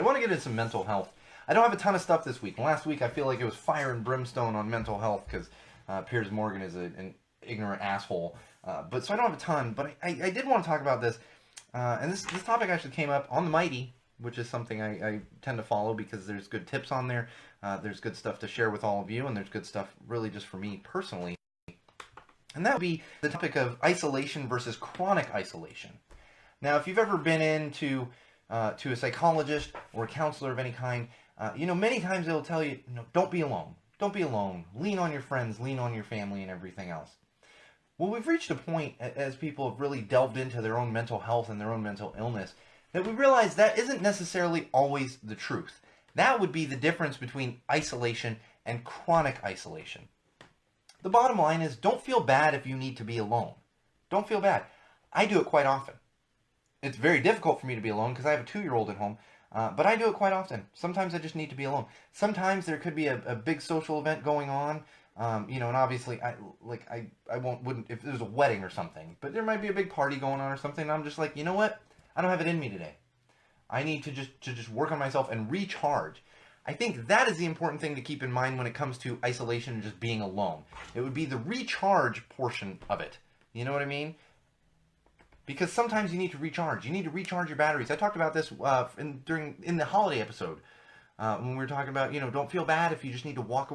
I want to get into some mental health. I don't have a ton of stuff this week. Last week I feel like it was fire and brimstone on mental health because Piers Morgan is an ignorant asshole. But so I don't have a ton, but I did want to talk about this. And this topic actually came up on the Mighty, which is something I tend to follow because there's good tips on there. There's good stuff to share with all of you, and there's good stuff really just for me personally. And that would be the topic of isolation versus chronic isolation. Now, if you've ever been into to a psychologist or a counselor of any kind, many times they'll tell you, don't be alone. Don't be alone. Lean on your friends, lean on your family, and everything else. Well, we've reached a point, as people have really delved into their own mental health and their own mental illness, that we realize that isn't necessarily always the truth. That would be the difference between isolation and chronic isolation. The bottom line is, don't feel bad if you need to be alone. Don't feel bad. I do it quite often. It's very difficult for me to be alone because I have a 2-year-old at home, but I do it quite often. Sometimes I just need to be alone. Sometimes there could be a big social event going on, and obviously I wouldn't if it was a wedding or something, but there might be a big party going on or something, and I'm just like, you know what? I don't have it in me today. I need to just work on myself and recharge. I think that is the important thing to keep in mind when it comes to isolation and just being alone. It would be the recharge portion of it. You know what I mean? Because sometimes you need to recharge. You need to recharge your batteries. I talked about this in the holiday episode when we were talking about, don't feel bad if you just need to walk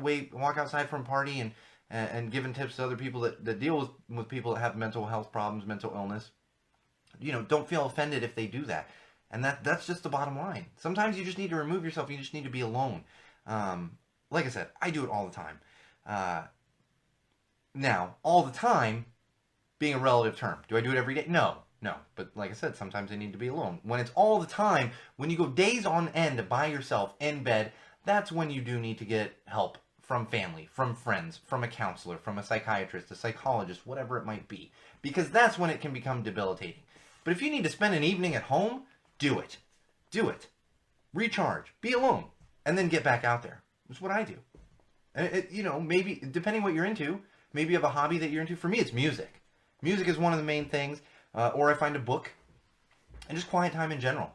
outside from a party and giving tips to other people that deal with people that have mental health problems, mental illness. Don't feel offended if they do that. And that's just the bottom line. Sometimes you just need to remove yourself. You just need to be alone. Like I said, I do it all the time. Now, all the time being a relative term. Do I do it every day? No. But like I said, sometimes I need to be alone. When it's all the time, when you go days on end by yourself in bed, that's when you do need to get help from family, from friends, from a counselor, from a psychiatrist, a psychologist, whatever it might be. Because that's when it can become debilitating. But if you need to spend an evening at home, do it. Do it. Recharge. Be alone. And then get back out there. That's what I do. Maybe, depending what you're into, maybe you have a hobby that you're into. For me, it's music. Music is one of the main things. Or I find a book. And just quiet time in general.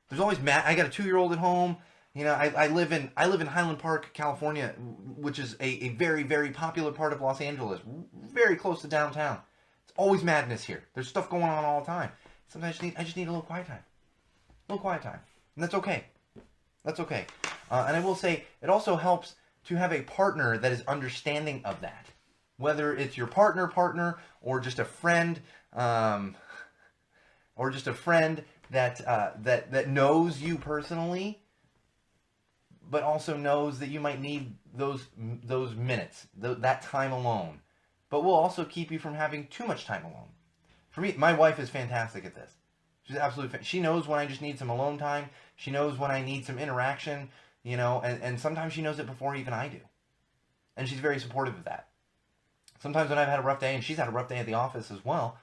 There's always I got a 2-year-old at home. I live in Highland Park, California, which is a very, very popular part of Los Angeles. Very close to downtown. It's always madness here. There's stuff going on all the time. Sometimes I just need a little quiet time. A little quiet time. And that's okay. That's okay. And I will say, it also helps to have a partner that is understanding of that. Whether it's your partner, or just a friend, that knows you personally, but also knows that you might need those minutes, that time alone, but will also keep you from having too much time alone. For me, my wife is fantastic at this. She's absolutely she knows when I just need some alone time. She knows when I need some interaction, and sometimes she knows it before even I do. And she's very supportive of that. Sometimes when I've had a rough day, and she's had a rough day at the office as well,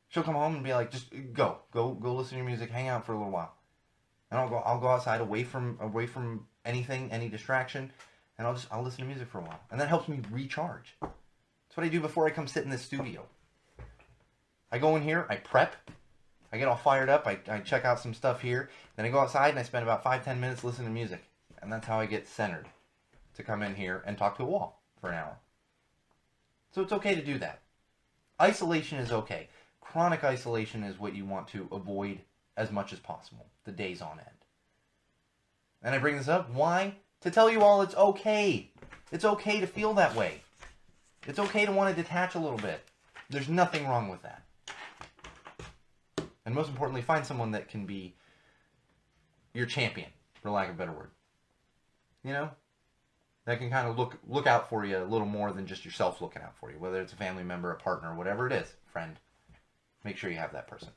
she'll come home and be like, just go listen to your music, hang out for a little while. And I'll go outside away from anything, any distraction, and I'll listen to music for a while. And that helps me recharge. That's what I do before I come sit in this studio. I go in here, I prep, I get all fired up, I check out some stuff here, then I go outside and I spend about 5-10 minutes listening to music. And that's how I get centered to come in here and talk to a wall for an hour. So it's okay to do that. Isolation is okay. Chronic isolation is what you want to avoid as much as possible, the days on end. And I bring this up, why? To tell you all it's okay. It's okay to feel that way. It's okay to want to detach a little bit. There's nothing wrong with that. And most importantly, find someone that can be your champion, for lack of a better word. That can kind of look out for you a little more than just yourself looking out for you. Whether it's a family member, a partner, whatever it is, friend. Make sure you have that person.